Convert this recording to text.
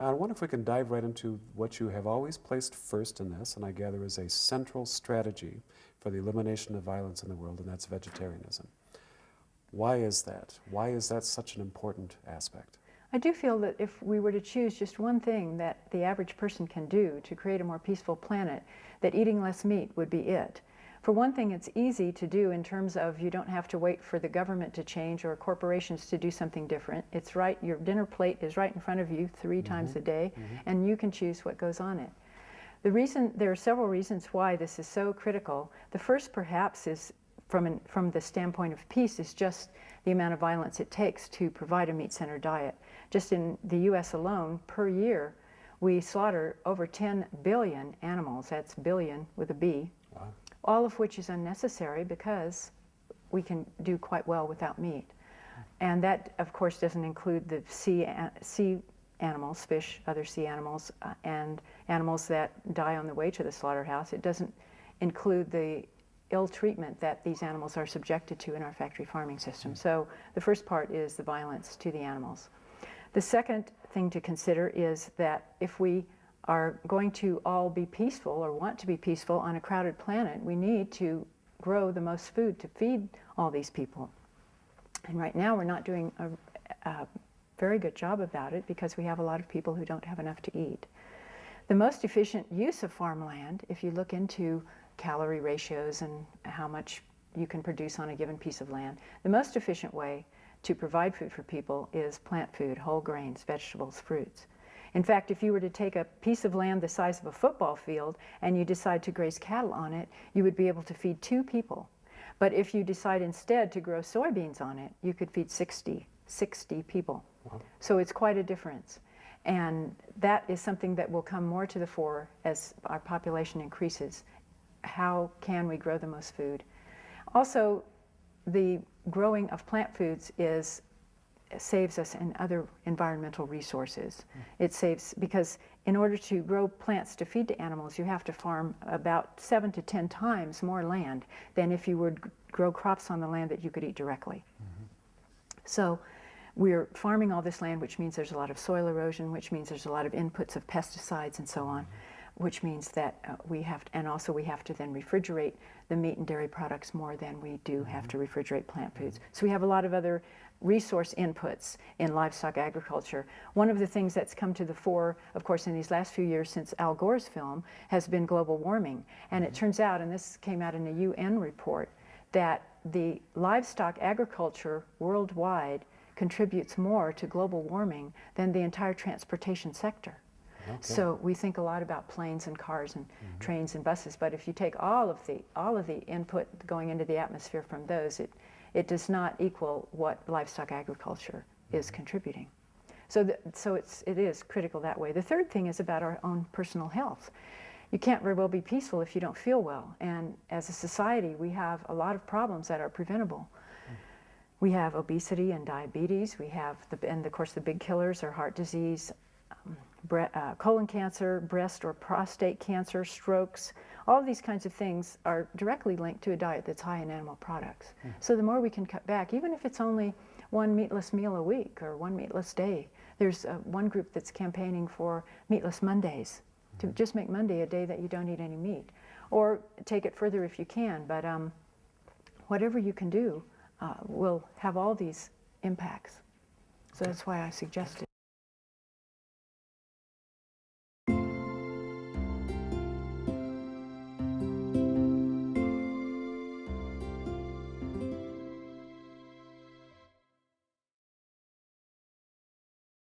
I wonder if we can dive right into what you have always placed first in this, and I gather is a central strategy for the elimination of violence in the world, and that's vegetarianism. Why is that? Why is that such an important aspect? I do feel that if we were to choose just one thing that the average person can do to create a more peaceful planet, that eating less meat would be it. For one thing, it's easy to do in terms of you don't have to wait for the government to change or corporations to do something different. It's right, your dinner plate is right in front of you 3 times a day, and you can choose what goes on it. There are several reasons why this is so critical. The first, perhaps, is from the standpoint of peace, is just the amount of violence it takes to provide a meat-centered diet. Just in the U.S. alone, per year, we slaughter over 10 billion animals. That's billion with a B. Wow. All of which is unnecessary because we can do quite well without meat. And that, of course, doesn't include the sea animals, fish, other sea animals, and animals that die on the way to the slaughterhouse. It doesn't include the ill treatment that these animals are subjected to in our factory farming system. So the first part is the violence to the animals. The second thing to consider is that if we are going to all be peaceful or want to be peaceful on a crowded planet, we need to grow the most food to feed all these people. And right now we're not doing a very good job about it because we have a lot of people who don't have enough to eat. The most efficient use of farmland, if you look into calorie ratios and how much you can produce on a given piece of land, the most efficient way to provide food for people is plant food, whole grains, vegetables, fruits. In fact, if you were to take a piece of land the size of a football field and you decide to graze cattle on it, you would be able to feed 2 people. But if you decide instead to grow soybeans on it, you could feed 60 people. Wow. So it's quite a difference. And that is something that will come more to the fore as our population increases. How can we grow the most food? Also, the growing of plant foods saves us in other environmental resources. It saves, because in order to grow plants to feed to animals, you have to farm about 7 to 10 times more land than if you would grow crops on the land that you could eat directly. So we're farming all this land, which means there's a lot of soil erosion, which means there's a lot of inputs of pesticides and so on, which means that we have to then refrigerate the meat and dairy products more than we do have to refrigerate plant foods. So we have a lot of other resource inputs in livestock agriculture. One of the things that's come to the fore, of course, in these last few years since Al Gore's film, has been global warming. And it turns out, and this came out in a UN report, that the livestock agriculture worldwide contributes more to global warming than the entire transportation sector. Okay. So we think a lot about planes and cars and trains and buses, but if you take all of the input going into the atmosphere from those, it does not equal what livestock agriculture is contributing. So it is critical that way. The third thing is about our own personal health. You can't very well be peaceful if you don't feel well, and as a society we have a lot of problems that are preventable. We have obesity and diabetes. We have, and of course the big killers are heart disease, colon cancer, breast or prostate cancer, strokes. All of these kinds of things are directly linked to a diet that's high in animal products. So the more we can cut back, even if it's only 1 meatless meal a week or 1 meatless day. There's one group that's campaigning for meatless Mondays, to just make Monday a day that you don't eat any meat. Or take it further if you can, but whatever you can do will have all these impacts. So that's why I suggested.